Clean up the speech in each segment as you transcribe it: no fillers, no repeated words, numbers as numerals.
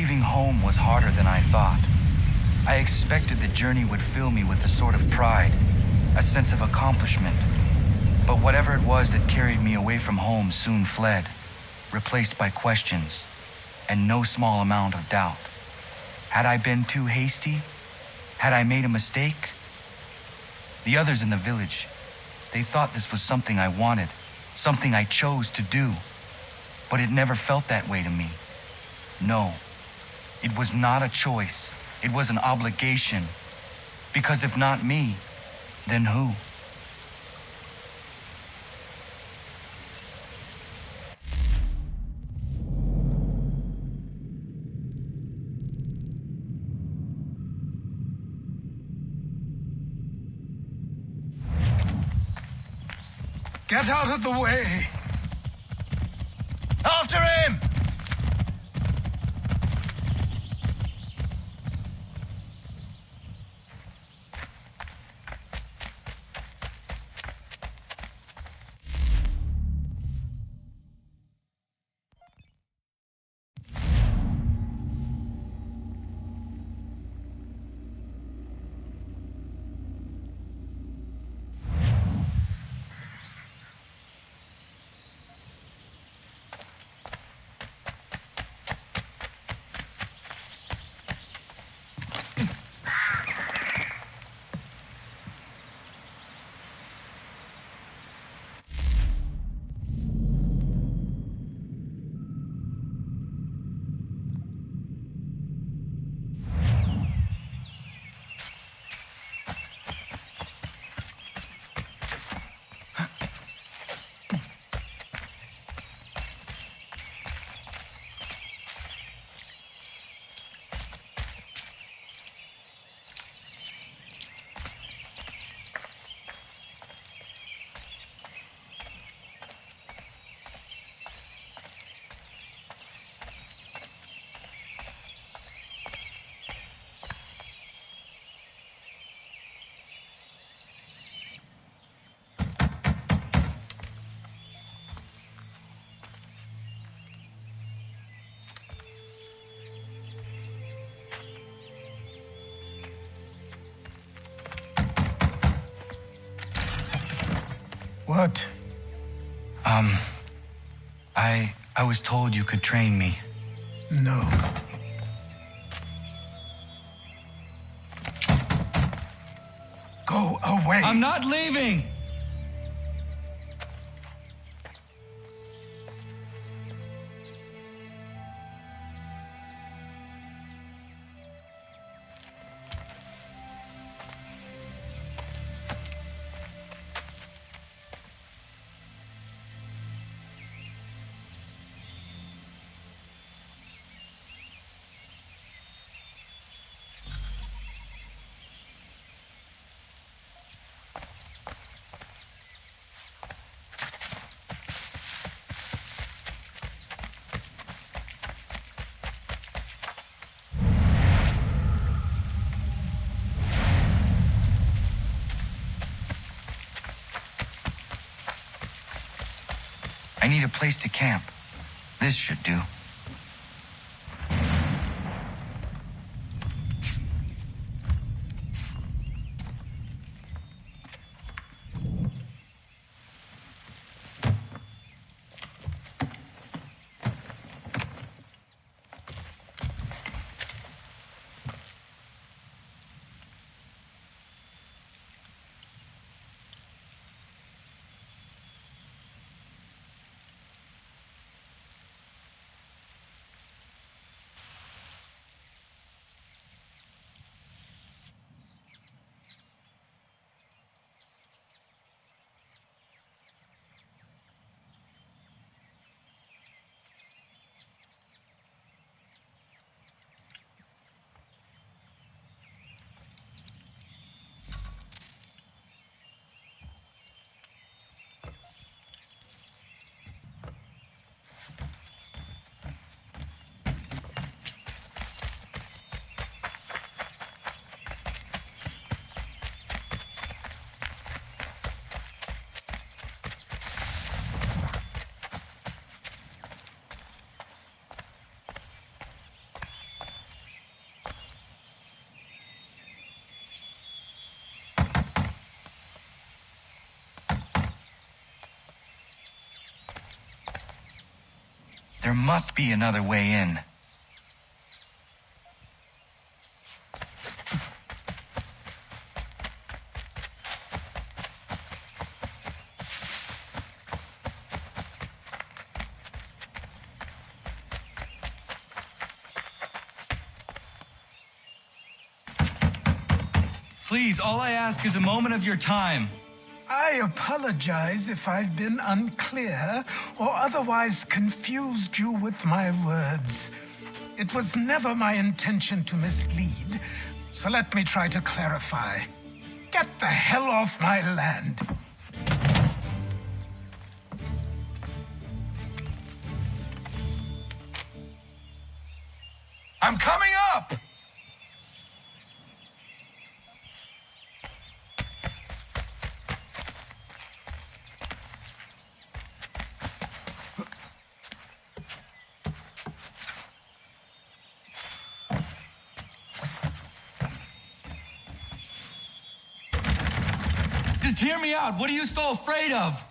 Leaving home was harder than I thought. I expected the journey would fill me with a sort of pride, a sense of accomplishment. But whatever it was that carried me away from home soon fled, replaced by questions, and no small amount of doubt. Had I been too hasty? Had I made a mistake? The others in the village, they thought this was something I wanted, something I chose to do. But it never felt that way to me. No, it was not a choice. It was an obligation. Because if not me, then who? Get out of the way! After him! What? I was told you could train me. No. Go away! I'm not leaving! I need a place to camp. This should do. There must be another way in. Please, all I ask is a moment of your time. I apologize if I've been unclear or otherwise confused you with my words. It was never my intention to mislead, so let me try to clarify. Get the hell off my land. I'm coming up! Just hear me out. What are you so afraid of?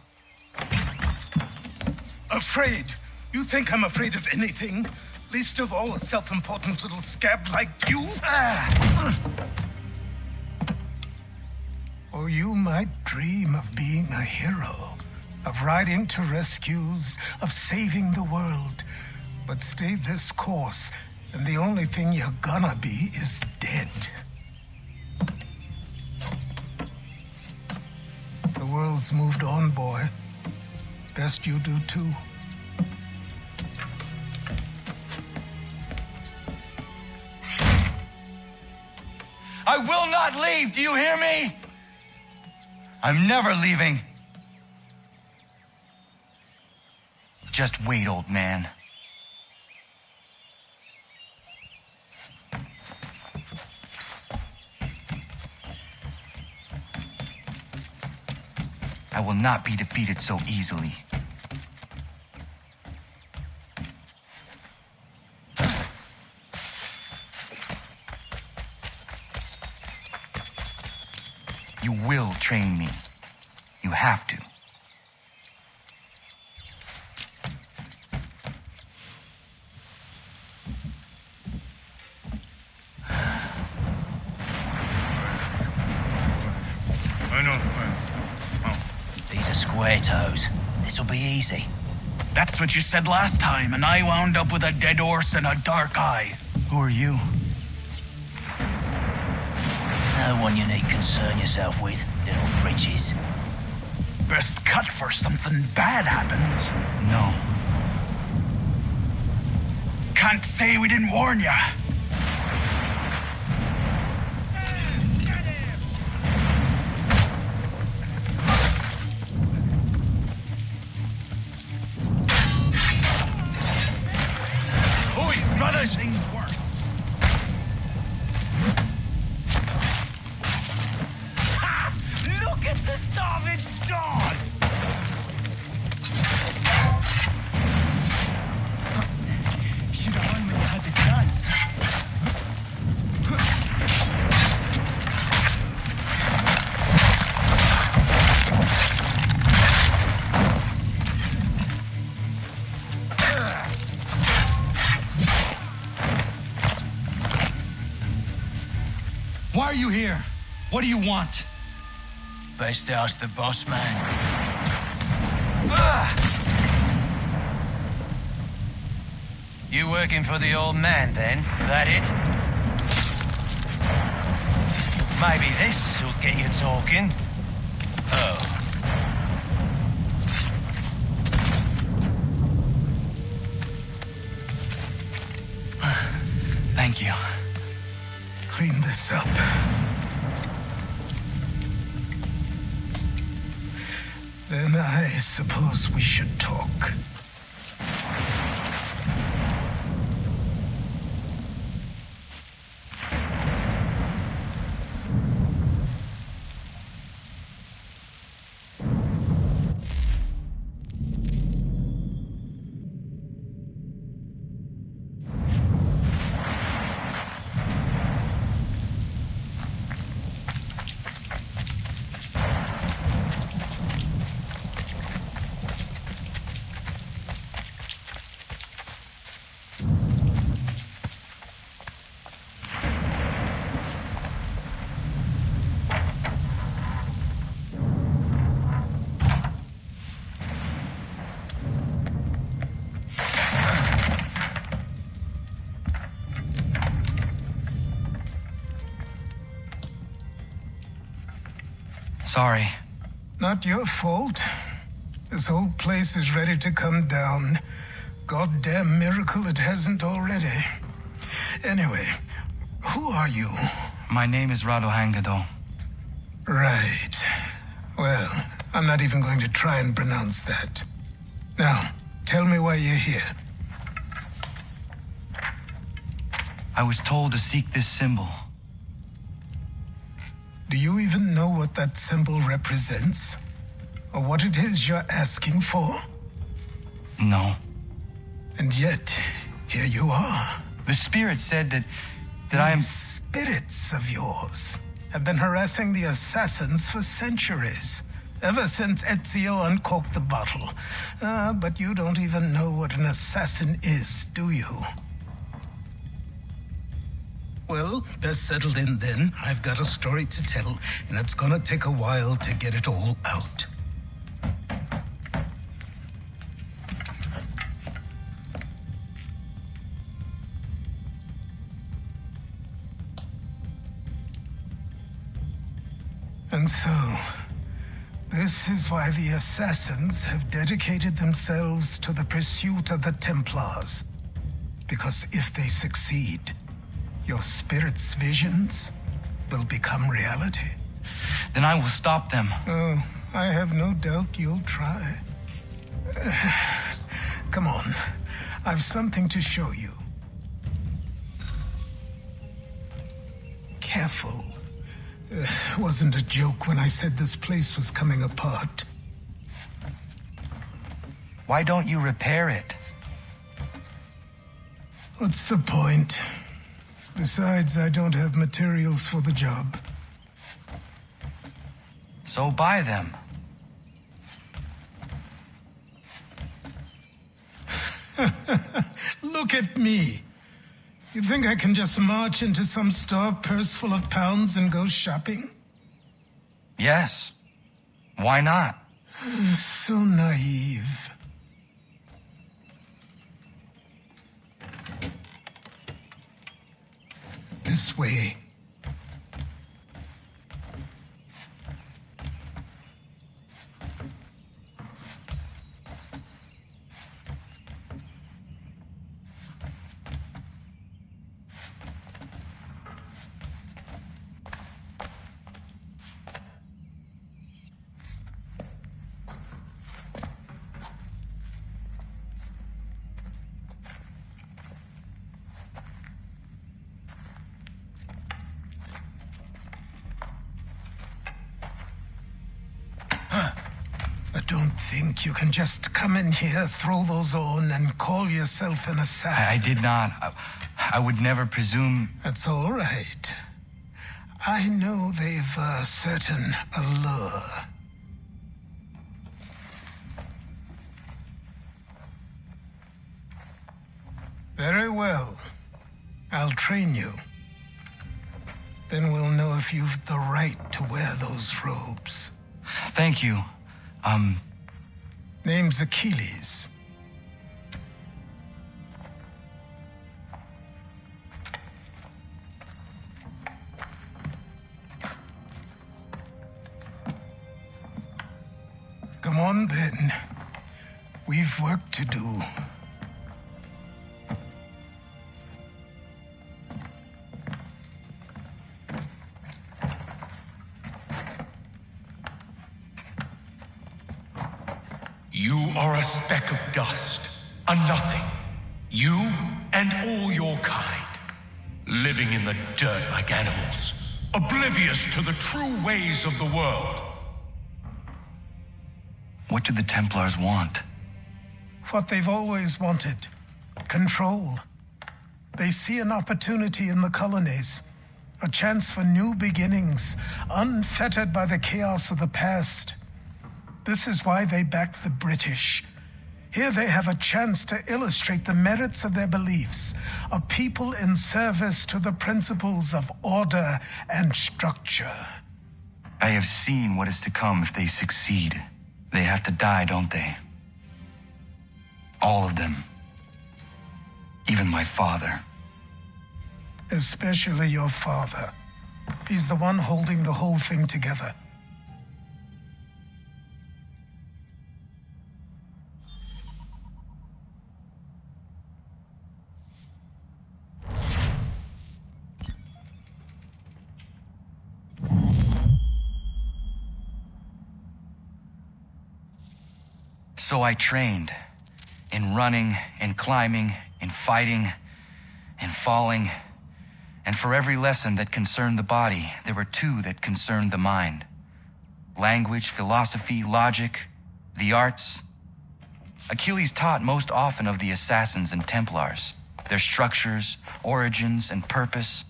Afraid? You think I'm afraid of anything? Least of all a self-important little scab like you? Or you might dream of being a hero, of riding to rescues, of saving the world. But stay this course, and the only thing you're gonna be is dead. The world's moved on, boy. Best you do too. I will not leave, do you hear me? I'm never leaving. Just wait, old man. I will not be defeated so easily. You will train me. You have to. These are square toes. This'll be easy. That's what you said last time, and I wound up with a dead horse and a dark eye. Who are you? No one you need concern yourself with, little britches. Best cut for something bad happens. No. Can't say we didn't warn ya. Oi, brothers! Worse. Ha! Look at the savage dog! Should have run when you had the chance. Why are you here? What do you want? Best ask the boss man. You working for the old man, then? That it? Maybe this will get you talking. Oh. Thank you. Clean this up. Then I suppose we should talk. Sorry. Not your fault. This whole place is ready to come down. Goddamn miracle it hasn't already. Anyway, who are you? My name is Raton. Right. Well, I'm not even going to try and pronounce that. Now, tell me why you're here. I was told to seek this symbol. Do you even know what that symbol represents? Or what it is you're asking for? No. And yet, here you are. The spirit said that I am... These spirits of yours have been harassing the assassins for centuries. Ever since Ezio uncorked the bottle. But you don't even know what an assassin is, do you? Well, best settled in then. I've got a story to tell, and it's gonna take a while to get it all out. And so, this is why the assassins have dedicated themselves to the pursuit of the Templars. Because if they succeed, your spirit's visions will become reality. Then I will stop them. Oh, I have no doubt you'll try. Come on, I've something to show you. Careful. Wasn't a joke when I said this place was coming apart. Why don't you repair it? What's the point? Besides, I don't have materials for the job. So buy them. Look at me. You think I can just march into some store purse full of pounds and go shopping? Yes. Why not? So naive. This way. I don't think you can just come in here, throw those on, and call yourself an assassin. I did not. I would never presume... That's all right. I know they've a certain allure. Very well. I'll train you. Then we'll know if you've the right to wear those robes. Thank you. Name's Achilles. Come on then. We've work to do. You are a speck of dust, a nothing. You and all your kind, living in the dirt like animals, oblivious to the true ways of the world. What do the Templars want? What they've always wanted. Control. They see an opportunity in the colonies. A chance for new beginnings, unfettered by the chaos of the past. This is why they backed the British. Here they have a chance to illustrate the merits of their beliefs, a people in service to the principles of order and structure. I have seen what is to come if they succeed. They have to die, don't they? All of them. Even my father. Especially your father. He's the one holding the whole thing together. So I trained. In running, in climbing, in fighting, in falling. And for every lesson that concerned the body, there were two that concerned the mind. Language, philosophy, logic, the arts. Achilles taught most often of the assassins and Templars, their structures, origins, and purpose.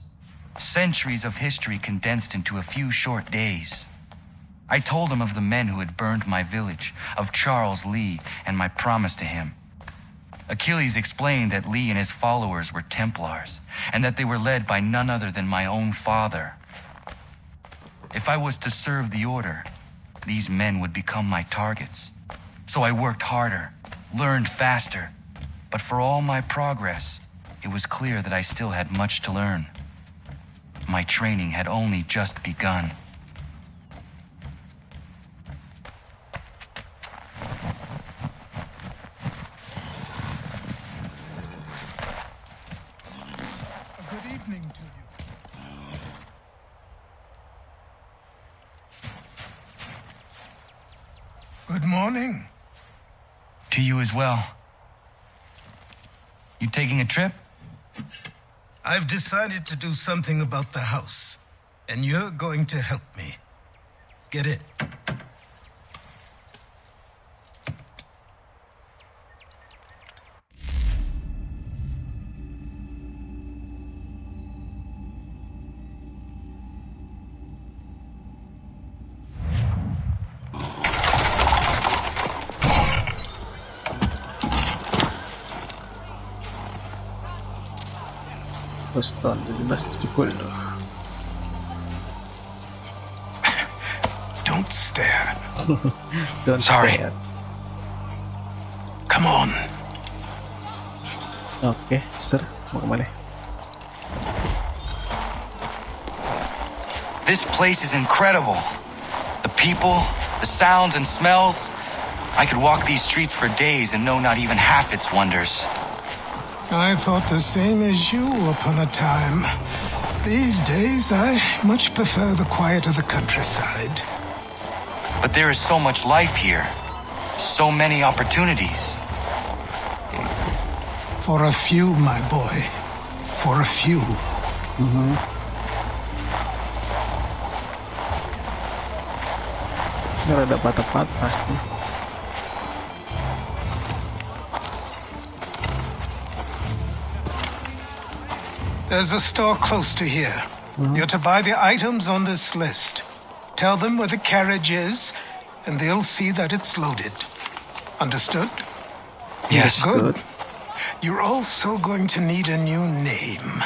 Centuries of history condensed into a few short days. I told him of the men who had burned my village, of Charles Lee and my promise to him. Achilles explained that Lee and his followers were Templars, and that they were led by none other than my own father. If I was to serve the order, these men would become my targets. So I worked harder, learned faster, but for all my progress, it was clear that I still had much to learn. My training had only just begun. Good evening to you. Good morning. To you as well. You taking a trip? I've decided to do something about the house, and you're going to help me. Get it? Boston, Don't stare. Don't Sorry. stare. Come on. Oke, sir, mau kemana? This place is incredible. The people, the sounds and smells. I could walk these streets for days and know not even half its wonders. I thought the same as you upon a time. These days, I much prefer the quiet of the countryside. But there is so much life here. So many opportunities. For a few, my boy. For a few. Nggak ada patah-patah pasti. There's a store close to here. You're to buy the items on this list. Tell them where the carriage is, and they'll see that it's loaded. Understood? Yes. Good. You're also going to need a new name.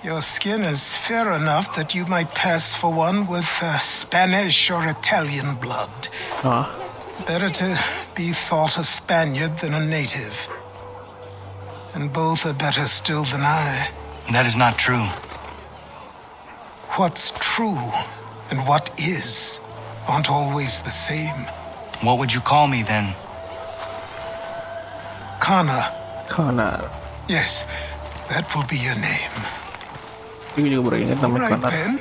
Your skin is fair enough that you might pass for one with Spanish or Italian blood. Ah, Better to be thought a Spaniard than a native. And both are better still than I. That is not true. What's true and what is aren't always the same. What would you call me then? Kana. Connor. Yes, that will be your name. Aku juga baru ingat All namanya right Connor. then,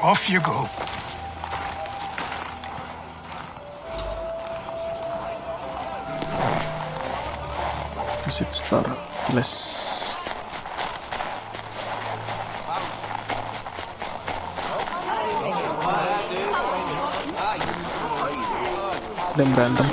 off you go. Visit store, jelas. Dan berantem.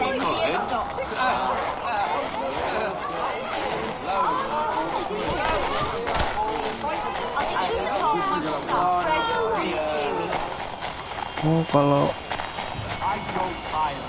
Oh, kalau I grow tired.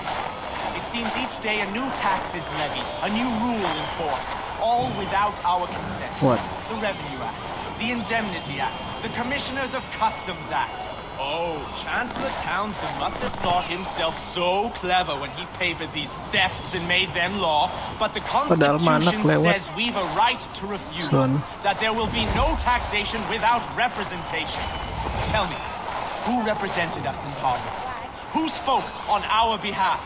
It seems each day a new tax is levied, a new rule enforced, all without our consent. what? The Revenue Act, the Indemnity Act, the Commissioners of Customs Act. Oh, Chancellor Townsend must have thought himself so clever when he papered these thefts and made them law, but the Padahal Constitution manak lewat. says we've a right to refuse, Son. that there will be no taxation without representation. Tell me, who represented us in Parliament? Who spoke on our behalf?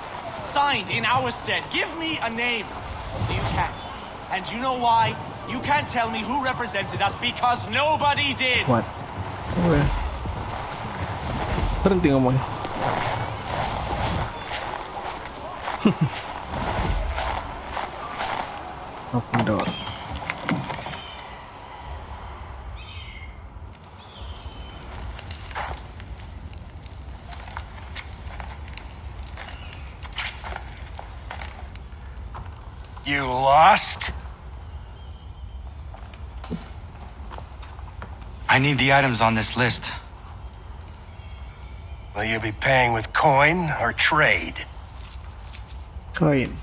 Signed in our stead? Give me a name. You can't. And you know why? You can't tell me who represented us because nobody did. What? Oh, ya. Berhenti ngomong. Open door. You lost? I need the items on this list. Will you be paying with coin or trade? Coin.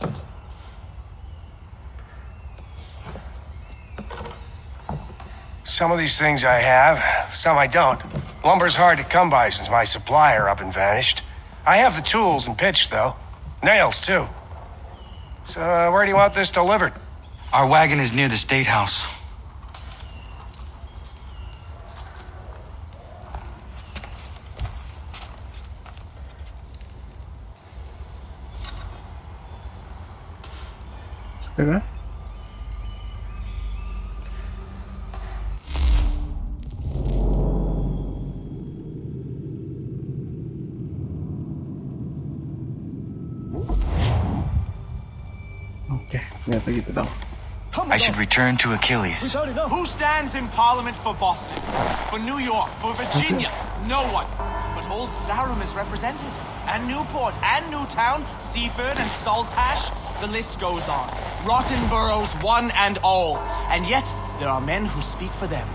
Some of these things I have, some I don't. Lumber's hard to come by since my supplier up and vanished. I have the tools and pitch, though. Nails, too. So, where do you want this delivered? Our wagon is near the State House. Sekarang? Oke, ternyata gitu dong. I should return to Achilles. Who stands in Parliament for Boston? For New York? For Virginia? No one. But old Sarum is represented. And Newport, and Newtown, Seaford, and Saltash. The list goes on. Rotten boroughs, one and all. And yet, there are men who speak for them.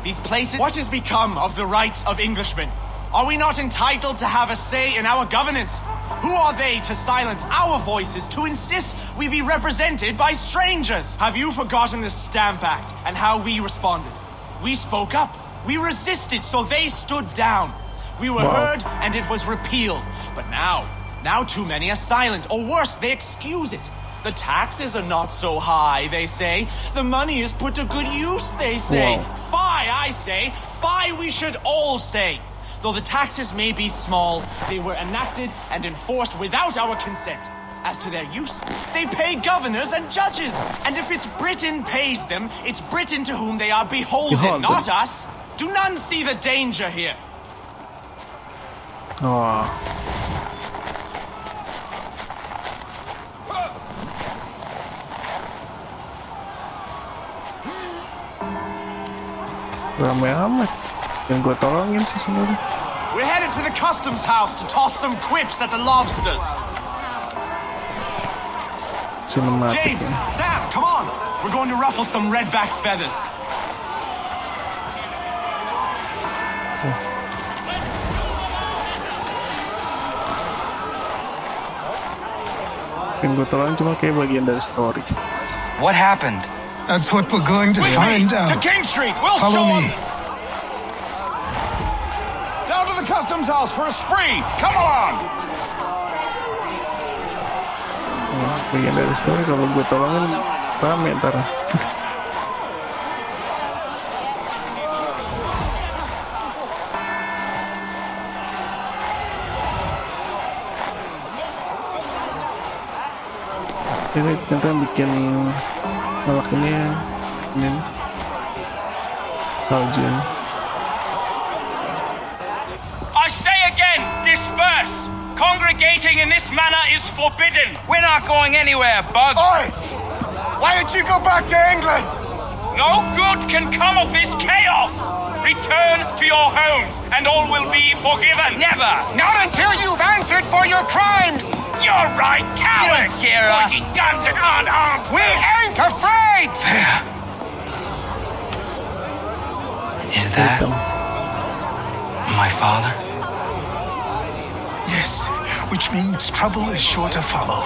These places... What has become of the rights of Englishmen? Are we not entitled to have a say in our governance? Who are they to silence our voices, to insist we be represented by strangers? Have you forgotten the Stamp Act and how we responded? We spoke up. We resisted, so they stood down. We were heard, and it was repealed. But now too many are silent, or worse, they excuse it. The taxes are not so high, they say. The money is put to good use, they say. Fie, I say. Fie, we should all say. Though the taxes may be small, they were enacted and enforced without our consent. As to their use, they pay governors and judges. And if it's Britain pays them, it's Britain to whom they are beholden, not us. Do none see the danger here? Oh. Ramai amat. Yang gue tolongin sih sebenarnya. We're headed to the customs house to toss some quips at the lobsters. Cinematic. James, Sam, come on. We're going to ruffle some redback feathers. Yang gue tolongin cuma kayak bagian dari story. What happened? That's what we're going to find To out. King Street. We'll Follow show me. 'em. Down to the customs house for a spree. Come along. Bagian dari story kalau gue tolongin rame ntar. Ini ternyata bikin malak ini salju ini. I say again, disperse! Congregating in this manner is forbidden! We're not going anywhere, Bug! Oi! Why don't you go back to England? No good can come of this chaos! Return to your homes, and all will be forgiven! Never! Not until you've answered for your crimes! You're right, cowards! You don't hear us. Pointing guns at unarmed! We ain't afraid! Is that my father? Yes, which means trouble is sure to follow.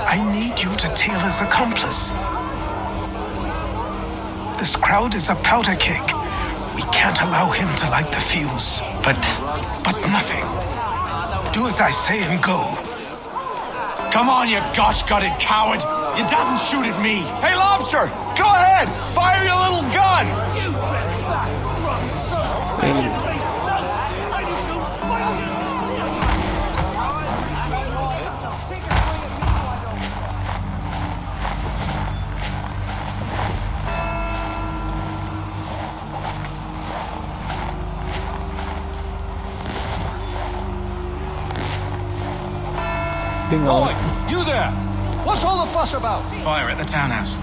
I need you to tail his accomplice. This crowd is a powder keg. We can't allow him to light the fuse. But nothing. Do as I say and go. Come on, you gosh-gutted coward! It doesn't shoot at me! Hey, Lobster! Go ahead! Fire your little gun! Boy, you there! What's all the fuss about? Fire at the townhouse.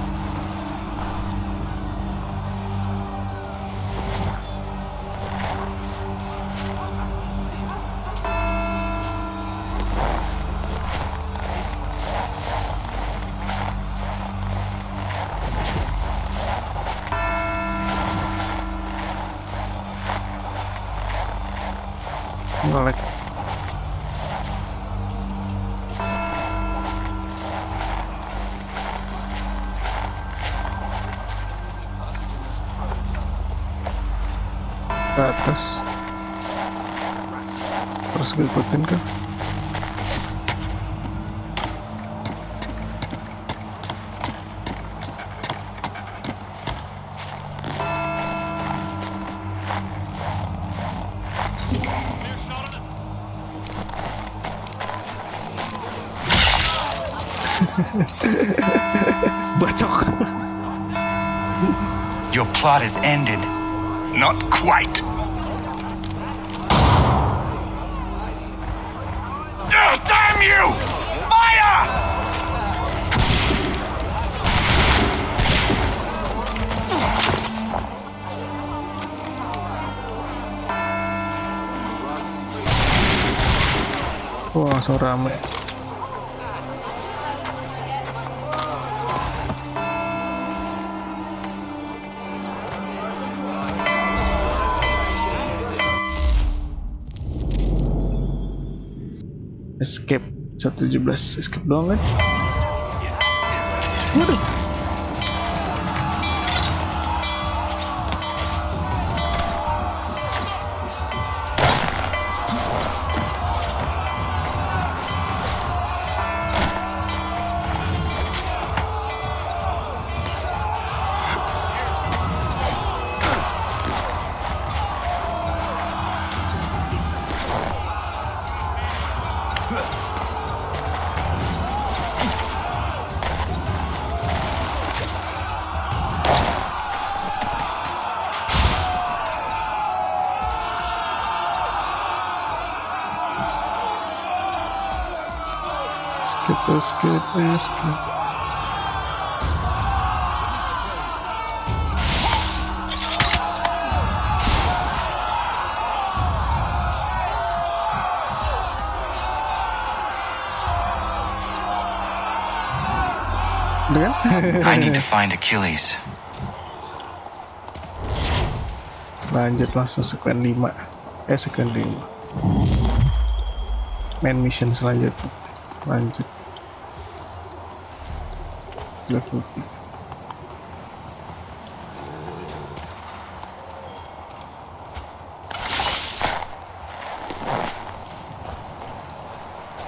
Nge-lag. Ke atas. Terus ngikutin kah? Bacok. Your plot is ended. Not quite. Damn you! Fire! Wah, so rame. Escape 117 escape doang kan? Waduh. Escape. Udah kan? I need to find Achilles. Lanjut langsung sekuen 5. Sekuen 5. Main mission selanjutnya. Lanjut. Level 3.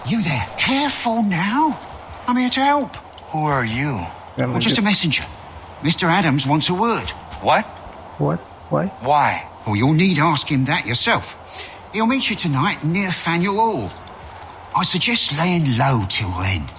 You there? Careful now. I'm here to help. Who are you? Well, just a messenger. Mr. Adams wants a word. What? What? Why? Why? Well, you'll need ask him that yourself. He'll meet you tonight near Faneuil Hall. I suggest laying low till then.